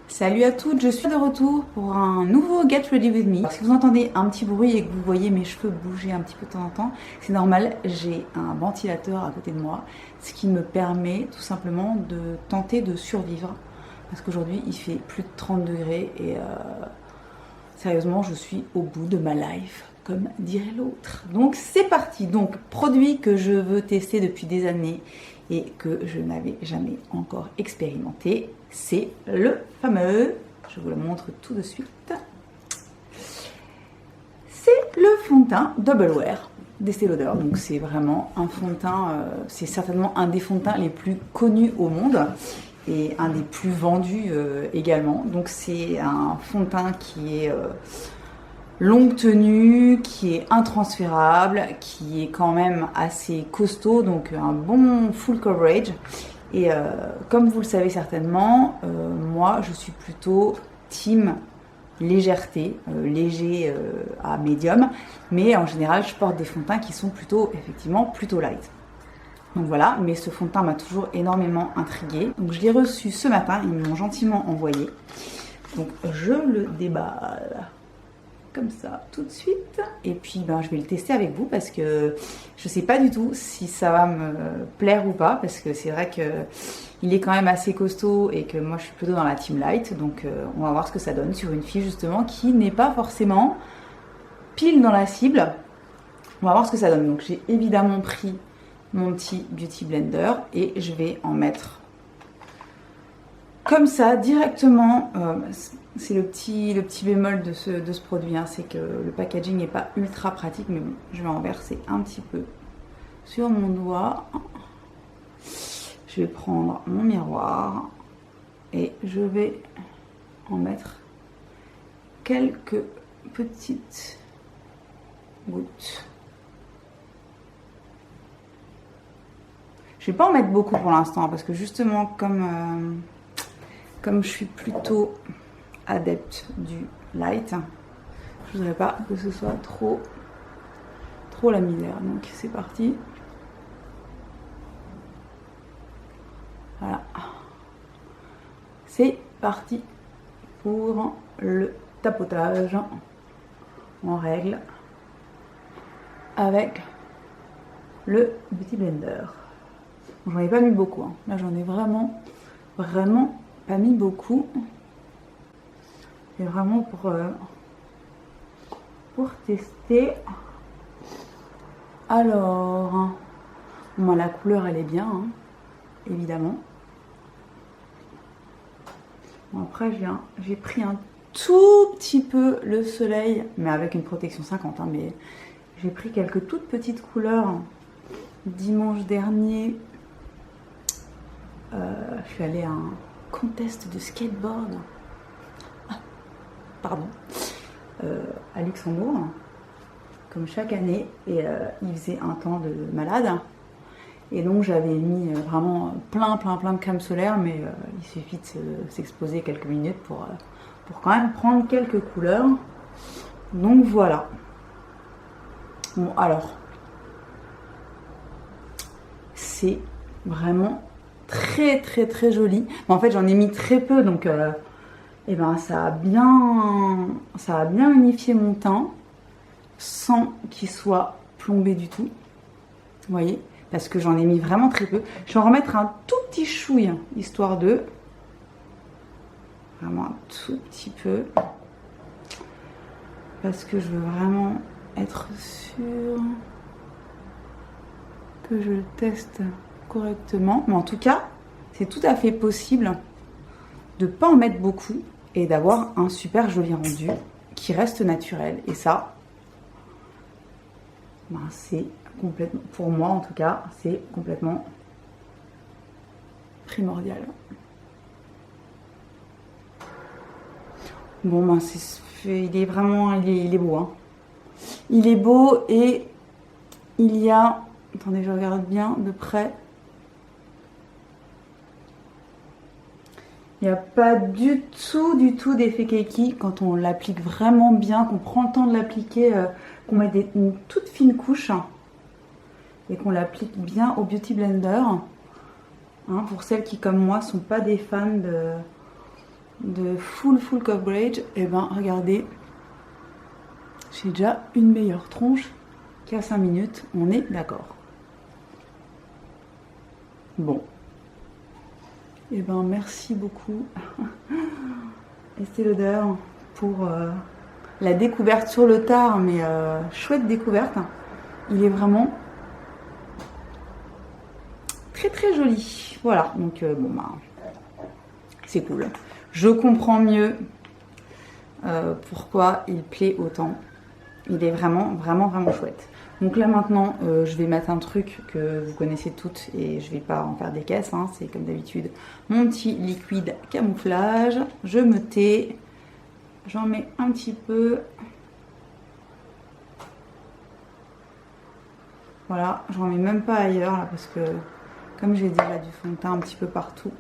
Salut à toutes, je suis de retour pour un nouveau Get Ready With Me. Si vous entendez un petit bruit et que vous voyez mes cheveux bouger un petit peu de temps en temps, c'est normal, j'ai un ventilateur à côté de moi, ce qui me permet tout simplement de tenter de survivre. Parce qu'aujourd'hui il fait plus de 30 degrés et sérieusement je suis au bout de ma life, comme dirait l'autre. Donc c'est parti, donc produit que je veux tester depuis des années et que je n'avais jamais encore expérimenté, c'est le fameux, je vous le montre tout de suite, c'est le fond de teint Double Wear d'Estée Lauder. Donc c'est vraiment un fond de teint, c'est certainement un des fonds de teint les plus connus au monde et un des plus vendus également. Donc c'est un fond de teint qui est longue tenue, qui est intransférable, qui est quand même assez costaud, donc un bon full coverage. Et comme vous le savez certainement, moi je suis plutôt team légèreté, léger à médium, mais en général je porte des fonds de teint qui sont plutôt, effectivement, plutôt light. Donc voilà, mais ce fond de teint m'a toujours énormément intriguée. Donc je l'ai reçu ce matin, ils m'ont gentiment envoyé. Donc je le déballe comme ça tout de suite et puis je vais le tester avec vous parce que je sais pas du tout si ça va me plaire ou pas, parce que c'est vrai que il est quand même assez costaud et que moi je suis plutôt dans la team light, donc on va voir ce que ça donne sur une fille justement qui n'est pas forcément pile dans la cible. On va voir ce que ça donne. Donc j'ai évidemment pris mon petit beauty blender et je vais en mettre comme ça directement. C'est le petit bémol de ce produit, hein, c'est que le packaging n'est pas ultra pratique, mais bon, je vais en verser un petit peu sur mon doigt. Je vais prendre mon miroir et je vais en mettre quelques petites gouttes. Je vais pas en mettre beaucoup pour l'instant parce que justement comme je suis plutôt adepte du light, je voudrais pas que ce soit trop la misère. Donc c'est parti. Voilà. C'est parti pour le tapotage en règle avec le Beauty Blender. J'en ai pas mis beaucoup, hein. Là j'en ai vraiment pas mis beaucoup. C'est vraiment pour tester. Alors, bon, la couleur elle est bien, hein, évidemment. Bon, après j'ai pris un tout petit peu le soleil, mais avec une protection 50, hein, mais j'ai pris quelques toutes petites couleurs dimanche dernier. Je suis allée à un contest de skateboard, à Luxembourg, comme chaque année, et il faisait un temps de malade, et donc j'avais mis vraiment plein de crème solaire, mais il suffit de s'exposer quelques minutes pour quand même prendre quelques couleurs. Donc voilà. Bon, alors c'est vraiment très joli. Bon, en fait j'en ai mis très peu, donc ça a bien unifié mon teint sans qu'il soit plombé du tout. Vous voyez, parce que j'en ai mis vraiment très peu. Je vais en remettre un tout petit chouille, histoire de vraiment un tout petit peu, parce que je veux vraiment être sûre que je le teste correctement. Mais en tout cas, c'est tout à fait possible de ne pas en mettre beaucoup et d'avoir un super joli rendu qui reste naturel. Et ça, c'est complètement, pour moi en tout cas, c'est complètement primordial. Bon, il est vraiment, il est beau, hein. Il est beau et il y a, attendez, je regarde bien de près. Il n'y a pas du tout d'effet kaki quand on l'applique vraiment bien, qu'on prend le temps de l'appliquer, qu'on met une toute fine couche et qu'on l'applique bien au Beauty Blender. Hein, pour celles qui, comme moi, sont pas des fans de full coverage, et ben regardez, j'ai déjà une meilleure tronche qu'à 5 minutes, on est d'accord. Bon. Et ben merci beaucoup Estée Lauder pour la découverte sur le tard, mais chouette découverte. Il est vraiment très joli. Voilà, donc bon bah c'est cool. Je comprends mieux pourquoi il plaît autant. Il est vraiment chouette. Donc là maintenant, je vais mettre un truc que vous connaissez toutes et je vais pas en faire des caisses. Hein. C'est comme d'habitude mon petit liquide camouflage. Je me tais. J'en mets un petit peu. Voilà, j'en mets même pas ailleurs là parce que comme j'ai déjà du fond de teint un petit peu partout,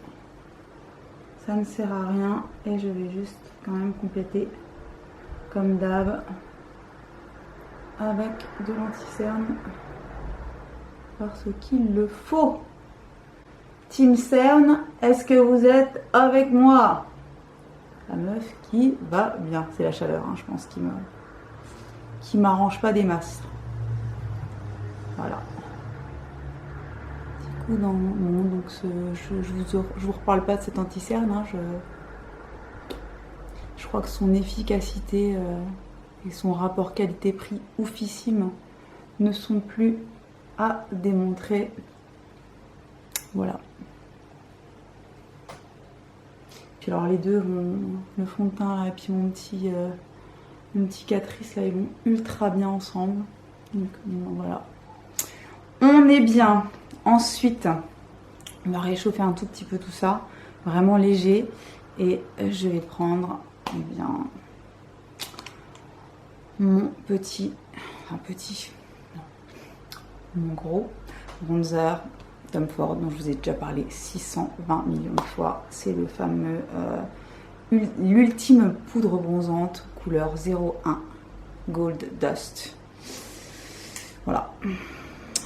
ça ne sert à rien et je vais juste quand même compléter comme d'hab avec de l'anti-cerne parce qu'il le faut. Team Cerne, est-ce que vous êtes avec moi? La meuf qui va bien, c'est la chaleur, hein, je pense, qui m'arrange pas des masses. Voilà. Petit coup dans mon donc je vous reparle pas de cet anti-cerne. Hein, je crois que son efficacité et son rapport qualité-prix oufissime ne sont plus à démontrer. Voilà. Puis alors les deux vont, le fond de teint là, et puis mon petit Catrice là, ils vont ultra bien ensemble. Donc voilà. On est bien. Ensuite, on va réchauffer un tout petit peu tout ça, vraiment léger. Et je vais prendre bien mon mon gros bronzer Tom Ford dont je vous ai déjà parlé 620 millions de fois. C'est le fameux l'ultime poudre bronzante couleur 01 Gold Dust. Voilà.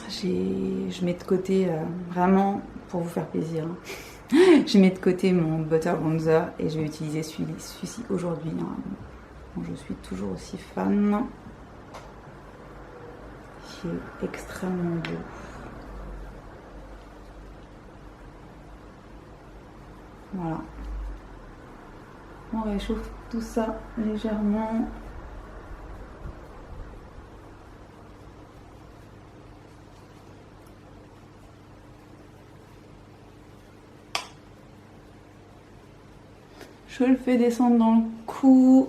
Je mets de côté vraiment pour vous faire plaisir. Je mets de côté mon butter bronzer et je vais utiliser celui-ci aujourd'hui. Hein, dont je suis toujours aussi fan. Qui est extrêmement beau. Voilà. On réchauffe tout ça légèrement. Je le fais descendre dans le cou.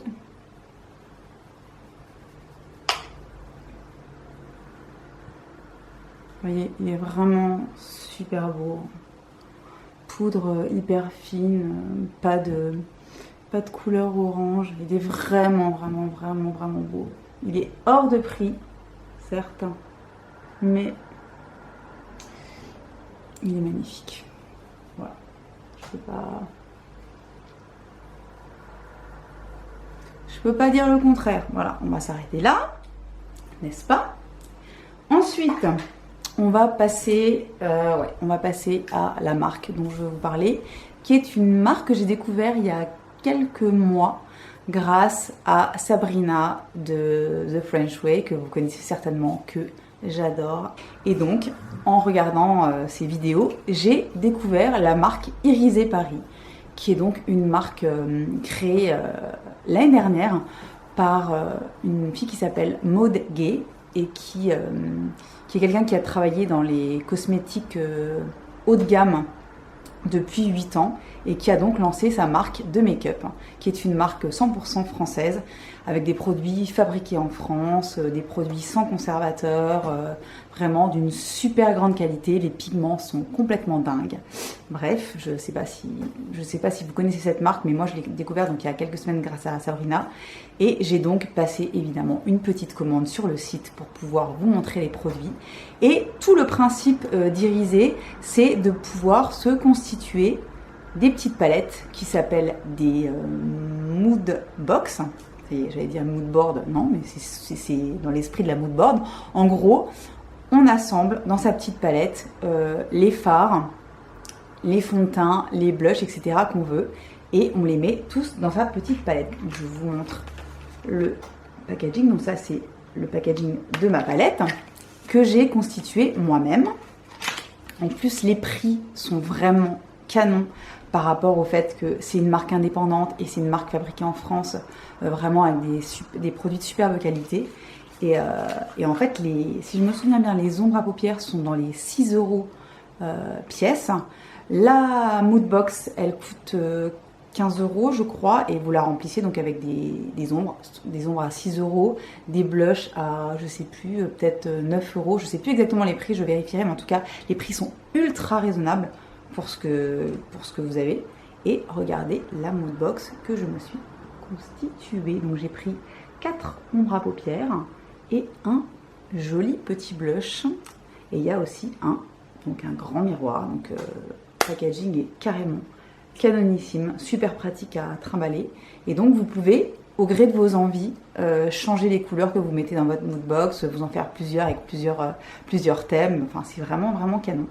Vous voyez, il est vraiment super beau. Poudre hyper fine, pas de couleur orange. Il est vraiment beau. Il est hors de prix, certes, mais il est magnifique. Voilà. Je peux pas dire le contraire. Voilà, on va s'arrêter là, n'est-ce pas? Ensuite, on va passer à la marque dont je vais vous parler, qui est une marque que j'ai découvert il y a quelques mois grâce à Sabrina de The French Way, que vous connaissez certainement, que j'adore. Et donc, en regardant ces vidéos, j'ai découvert la marque Irisé Paris, qui est donc une marque créée l'année dernière par une fille qui s'appelle Maud Gay et qui est quelqu'un qui a travaillé dans les cosmétiques haut de gamme depuis 8 ans et qui a donc lancé sa marque de make-up, qui est une marque 100% française avec des produits fabriqués en France, des produits sans conservateur, vraiment d'une super grande qualité. Les pigments sont complètement dingues. Bref, je sais pas si vous connaissez cette marque, mais moi je l'ai découvert donc il y a quelques semaines grâce à Sabrina. Et j'ai donc passé évidemment une petite commande sur le site pour pouvoir vous montrer les produits. Et tout le principe d'Irisé, c'est de pouvoir se constituer des petites palettes qui s'appellent des mood box. J'allais dire mood board, non, mais c'est dans l'esprit de la mood board. En gros, on assemble dans sa petite palette les fards, les fonds de teint, les blushs, etc. qu'on veut. et on les met tous dans sa petite palette. Je vous montre le packaging. Donc ça, c'est le packaging de ma palette que j'ai constitué moi-même. En plus, les prix sont vraiment canons par rapport au fait que c'est une marque indépendante et c'est une marque fabriquée en France, vraiment avec des produits de superbe qualité. Et en fait, si je me souviens bien, les ombres à paupières sont dans les 6 € pièce. La Moodbox, elle coûte 15 € je crois, et vous la remplissez donc avec des ombres à 6 €, des blushs à je sais plus, peut-être 9 €, je sais plus exactement les prix, je vérifierai, mais en tout cas les prix sont ultra raisonnables pour ce que vous avez. Et regardez la Moodbox que je me suis constituée. Donc j'ai pris 4 ombres à paupières et un joli petit blush, et il y a aussi un grand miroir. Donc le packaging est carrément canonissime, super pratique à trimballer, et donc vous pouvez au gré de vos envies changer les couleurs que vous mettez dans votre Moodbox, vous en faire plusieurs avec plusieurs thèmes. Enfin, c'est vraiment canon.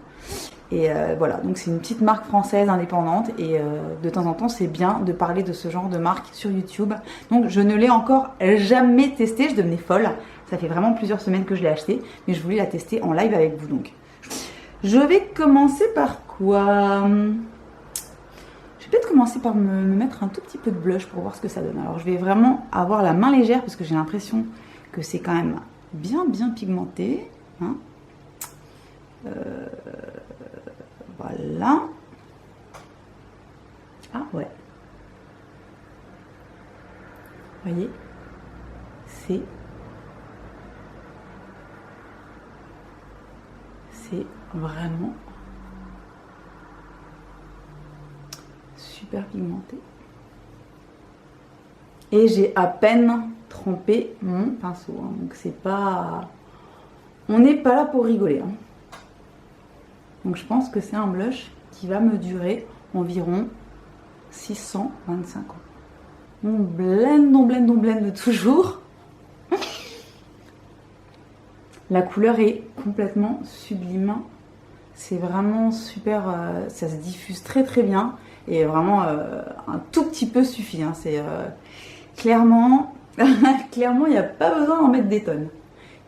Et voilà, donc c'est une petite marque française indépendante, et de temps en temps c'est bien de parler de ce genre de marque sur YouTube. Donc je ne l'ai encore jamais testé, je devenais folle, ça fait vraiment plusieurs semaines que je l'ai acheté, mais je voulais la tester en live avec vous. Donc je vais commencer par quoi? Je vais peut-être commencer par me mettre un tout petit peu de blush pour voir ce que ça donne. Alors je vais vraiment avoir la main légère parce que j'ai l'impression que c'est quand même bien pigmenté, hein. Voilà. Ah ouais. Vous voyez, c'est vraiment super pigmenté. Et j'ai à peine trempé mon pinceau, hein. Donc c'est pas... On n'est pas là pour rigoler, hein. Donc je pense que c'est un blush qui va me durer environ 625 ans. On blende toujours. La couleur est complètement sublime. C'est vraiment super, ça se diffuse très bien. Et vraiment, un tout petit peu suffit, hein. C'est clairement, il n'y a pas besoin d'en mettre des tonnes.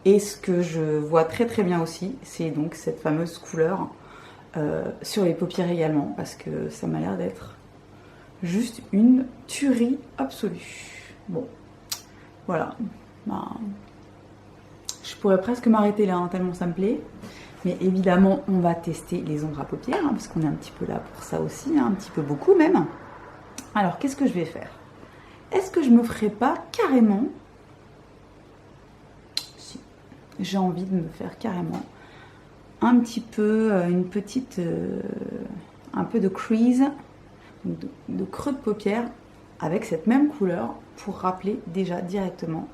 Et ce que je vois très bien aussi, c'est donc cette fameuse couleur sur les paupières également, parce que ça m'a l'air d'être juste une tuerie absolue. Bon, voilà. Ben, je pourrais presque m'arrêter là, hein, tellement ça me plaît. Mais évidemment, on va tester les ombres à paupières, hein, parce qu'on est un petit peu là pour ça aussi, hein, un petit peu beaucoup même. Alors, qu'est-ce que je vais faire? Est-ce que je me ferai pas carrément... Si, j'ai envie de me faire carrément un petit peu, une petite... un peu de crease, de creux de paupière, avec cette même couleur, pour rappeler déjà directement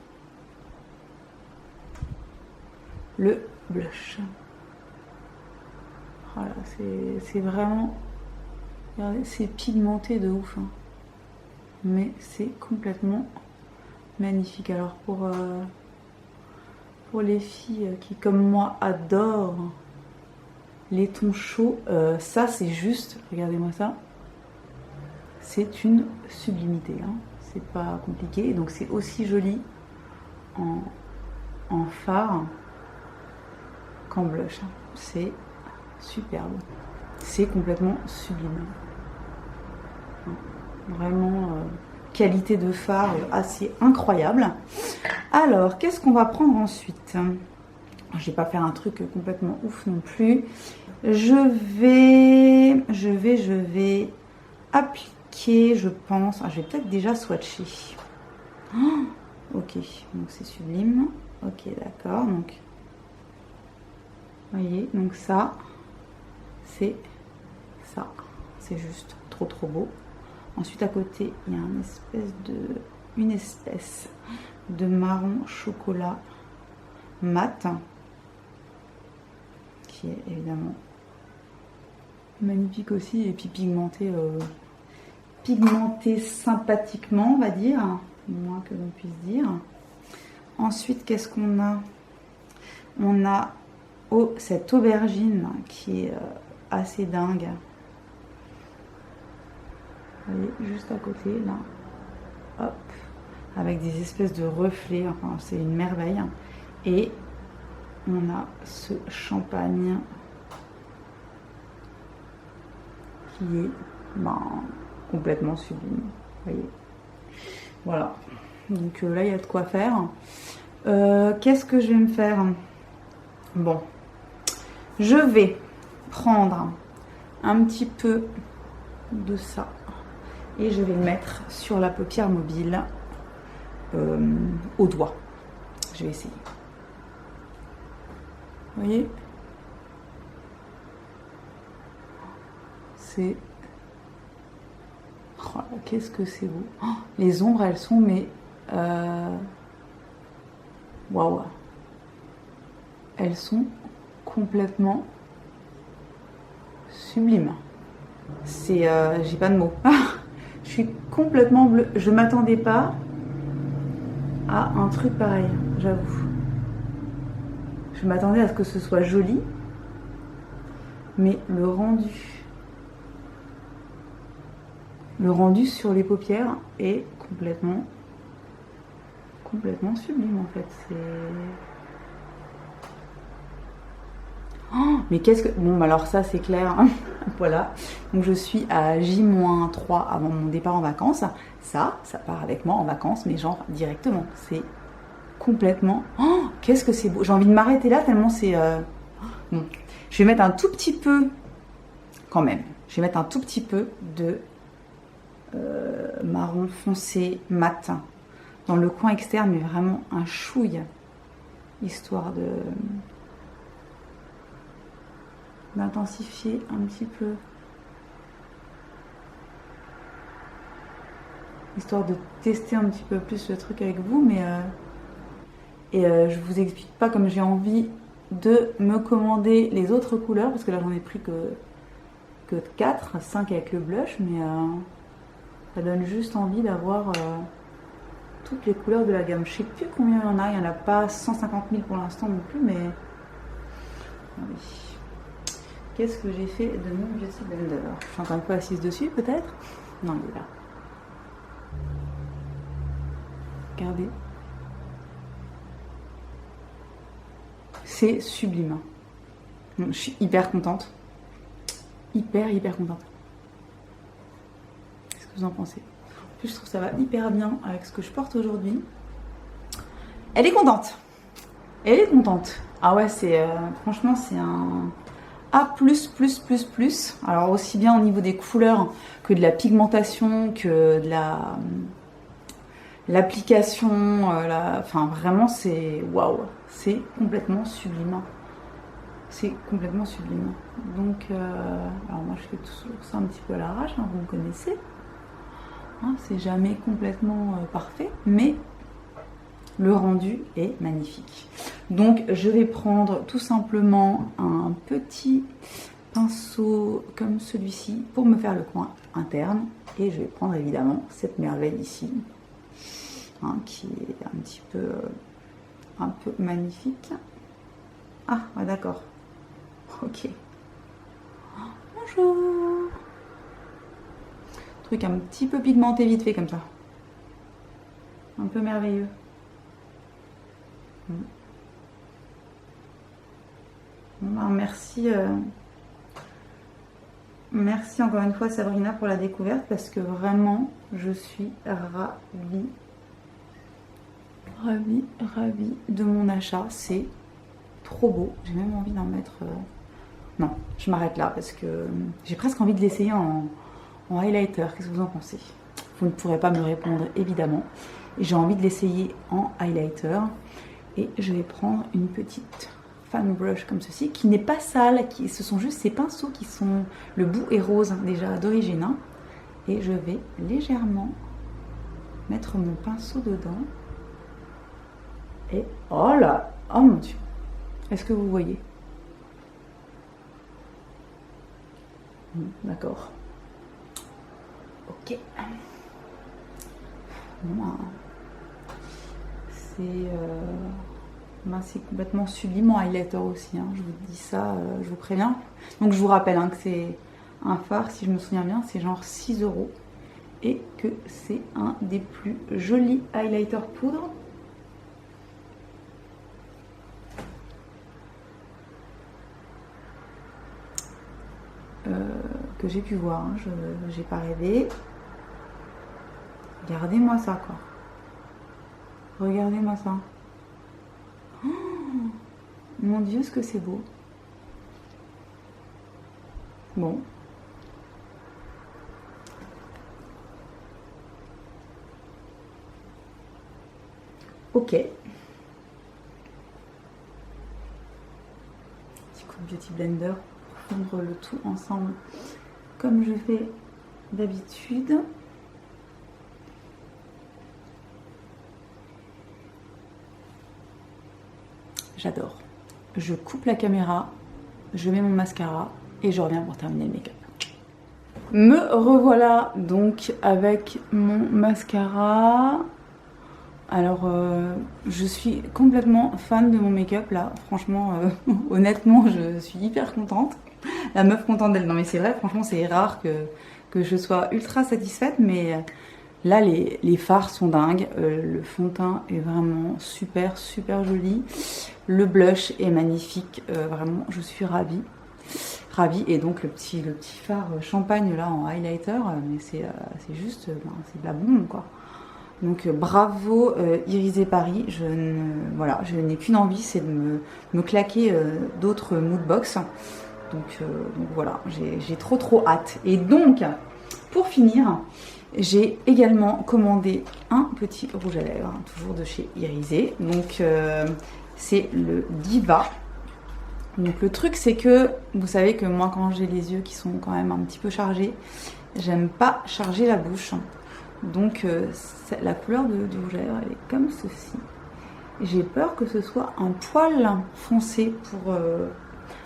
le blush. Voilà, c'est vraiment... Regardez, c'est pigmenté de ouf, hein. Mais c'est complètement magnifique. Alors pour les filles qui, comme moi, adorent les tons chauds, ça c'est juste, regardez-moi ça, c'est une sublimité, hein. C'est pas compliqué. Donc c'est aussi joli en fard qu'en blush, hein. C'est superbe, c'est complètement sublime, vraiment qualité de fard assez incroyable. Alors qu'est-ce qu'on va prendre ensuite? Je vais pas faire un truc complètement ouf non plus. Je vais appliquer, je pense, je vais peut-être déjà swatcher. Oh, ok, donc c'est sublime. Ok, d'accord, donc vous voyez, donc ça c'est juste trop beau. Ensuite à côté il y a une espèce de marron chocolat mat qui est évidemment magnifique aussi, et puis pigmenté sympathiquement, on va dire, moins que l'on puisse dire. Ensuite qu'est-ce qu'on a? On a cette aubergine qui est assez dingue. Vous voyez, juste à côté, là. Hop. Avec des espèces de reflets. Enfin, c'est une merveille. Et on a ce champagne qui est complètement sublime. Vous voyez. Voilà. Donc là, il y a de quoi faire. Qu'est-ce que je vais me faire? Bon. Je vais prendre un petit peu de ça et je vais le mettre sur la paupière mobile au doigt. Je vais essayer. Vous voyez? C'est... Oh, qu'est-ce que c'est beau. Oh, les ombres, elles sont, mais... Waouh. Elles sont complètement sublimes. C'est... j'ai pas de mots. Je suis complètement bleue. Je m'attendais pas à un truc pareil, j'avoue. Je m'attendais à ce que ce soit joli, mais le rendu sur les paupières est complètement sublime en fait. C'est... Oh, mais qu'est-ce que... Bon, alors ça c'est clair. Voilà. Donc je suis à J-3 avant mon départ en vacances. Ça part avec moi en vacances, mais genre directement. C'est complètement... Oh, qu'est-ce que c'est beau. J'ai envie de m'arrêter là tellement c'est... Bon. Je vais mettre un tout petit peu, quand même. Je vais mettre un tout petit peu de marron foncé mat dans le coin externe, mais vraiment un chouille, histoire d'intensifier un petit peu, histoire de tester un petit peu plus le truc avec vous, mais je vous explique pas comme j'ai envie de me commander les autres couleurs, parce que là j'en ai pris que 4, 5 avec le blush, mais ça donne juste envie d'avoir toutes les couleurs de la gamme. Je sais plus combien il y en a pas 150 000 pour l'instant non plus, mais oui. Qu'est-ce que j'ai fait de mon Beauty Blender? Je suis encore un peu assise dessus peut-être? Non, il est là. Regardez. C'est sublime. Je suis hyper contente. Hyper contente. Qu'est-ce que vous en pensez? En plus, je trouve que ça va hyper bien avec ce que je porte aujourd'hui. Elle est contente. Elle est contente. Ah ouais, c'est... franchement, c'est un... A++++. Alors aussi bien au niveau des couleurs que de la pigmentation, que de l'application, enfin vraiment c'est waouh, c'est complètement sublime. C'est complètement sublime. Donc alors moi je fais toujours ça un petit peu à l'arrache, hein, vous me connaissez. Hein, c'est jamais complètement parfait, mais le rendu est magnifique. Donc je vais prendre tout simplement un petit pinceau comme celui-ci pour me faire le coin interne. Et je vais prendre évidemment cette merveille ici, hein, qui est un peu magnifique. Ah, ouais, d'accord. Ok. Bonjour. Truc un petit peu pigmenté vite fait comme ça. Un peu merveilleux. Bon, ben, merci encore une fois Sabrina pour la découverte, parce que vraiment je suis ravie de mon achat. C'est trop beau. J'ai même envie d'en mettre... Non, je m'arrête là parce que j'ai presque envie de l'essayer en highlighter. Qu'est-ce que vous en pensez? Vous ne pourrez pas me répondre évidemment. J'ai envie de l'essayer en highlighter. Et je vais prendre une petite fan brush comme ceci, qui n'est pas sale, ce sont juste ces pinceaux qui sont... Le bout est rose déjà d'origine. Hein. Et je vais légèrement mettre mon pinceau dedans. Et oh là, oh mon Dieu. Est-ce que vous voyez? D'accord. Ok. Bon, c'est complètement sublime en highlighter aussi, hein. Je vous dis ça, je vous préviens. Donc je vous rappelle, hein, que c'est un fard, si je me souviens bien, c'est genre 6 €. et que c'est un des plus jolis highlighter poudre. Que j'ai pu voir, hein. J'ai pas rêvé. Regardez-moi ça, quoi. Regardez-moi ça. Oh, mon Dieu, ce que c'est beau. Bon. Ok. Petit coup de Beauty Blender pour fondre le tout ensemble comme je fais d'habitude. J'adore. Je coupe la caméra, je mets mon mascara et je reviens pour terminer le make-up. Me revoilà donc avec mon mascara. Alors, je suis complètement fan de mon make-up là. Franchement, honnêtement, je suis hyper contente. La meuf contente d'elle. Non mais c'est vrai, franchement, c'est rare que je sois ultra satisfaite. Mais là, les fards sont dingues. Le fond de teint est vraiment super, super joli. Le blush est magnifique. Vraiment, je suis ravie. Ravie. Et donc, le petit fard champagne là en highlighter, mais c'est juste, c'est de la bombe quoi. Donc bravo Irisé Paris, je n'ai qu'une envie, c'est de me claquer d'autres moodbox. Donc voilà, j'ai trop hâte. Et donc, pour finir, j'ai également commandé un petit rouge à lèvres, toujours de chez Irisé. Donc c'est le Diva. Donc le truc c'est que, vous savez que moi quand j'ai les yeux qui sont quand même un petit peu chargés, j'aime pas charger la bouche. Donc la couleur du rouge à lèvres elle est comme ceci. J'ai peur que ce soit un poil foncé pour,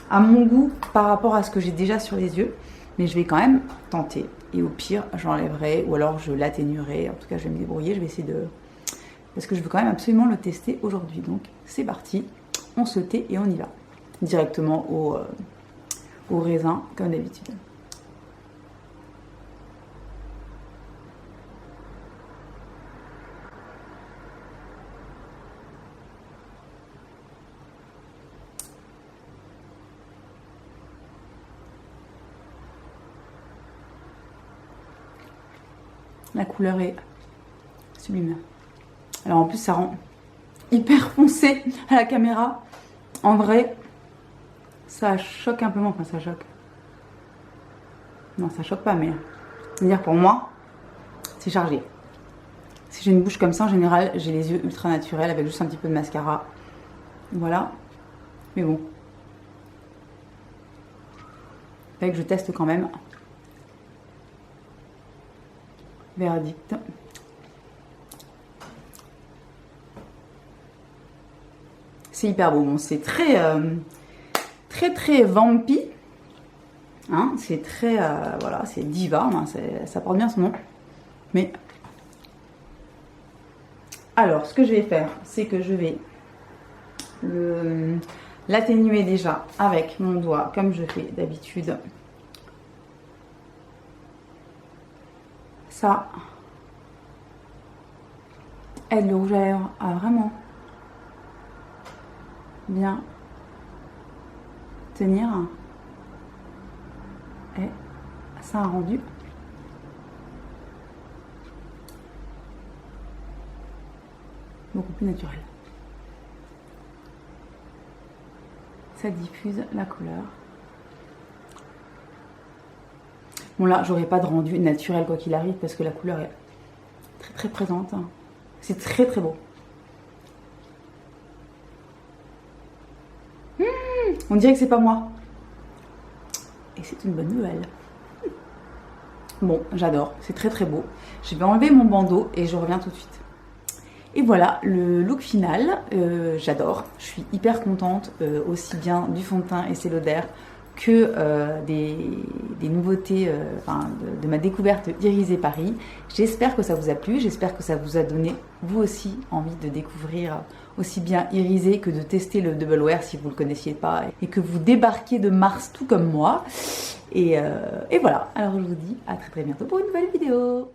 à mon goût par rapport à ce que j'ai déjà sur les yeux. Mais je vais quand même tenter. Et au pire j'enlèverai ou alors je l'atténuerai. En tout cas je vais me débrouiller. Je vais essayer de... Parce que je veux quand même absolument le tester aujourd'hui. Donc c'est parti. On se tait et on y va. Directement au raisin comme d'habitude. La couleur est sublime. Alors en plus ça rend hyper foncé à la caméra. En vrai, ça choque un peu moins. Enfin ça choque. Non ça choque pas mais... C'est-à-dire pour moi, c'est chargé. Si j'ai une bouche comme ça en général, j'ai les yeux ultra naturels avec juste un petit peu de mascara. Voilà. Mais bon. Fait que je teste quand même. Verdict. C'est hyper beau. Bon, c'est très vampy. Hein, c'est très... voilà, c'est diva. Hein, ça porte bien son nom. Mais... Alors, ce que je vais faire, c'est que je vais l'atténuer déjà avec mon doigt, comme je fais d'habitude. Ça aide le rouge à lèvres à vraiment bien tenir. Et ça a rendu beaucoup plus naturel. Ça diffuse la couleur. Bon là, j'aurai pas de rendu naturel quoi qu'il arrive parce que la couleur est très présente. C'est très beau. On dirait que c'est pas moi. Et c'est une bonne nouvelle. Bon, j'adore. C'est très beau. Je vais enlever mon bandeau et je reviens tout de suite. Et voilà, le look final, j'adore. Je suis hyper contente, aussi bien du fond de teint Estée Lauder que des nouveautés, de ma découverte Irisé Paris. J'espère que ça vous a plu, j'espère que ça vous a donné vous aussi envie de découvrir aussi bien Irisé que de tester le Double Wear si vous ne le connaissiez pas et que vous débarquez de Mars tout comme moi. Et voilà, alors je vous dis à très bientôt pour une nouvelle vidéo.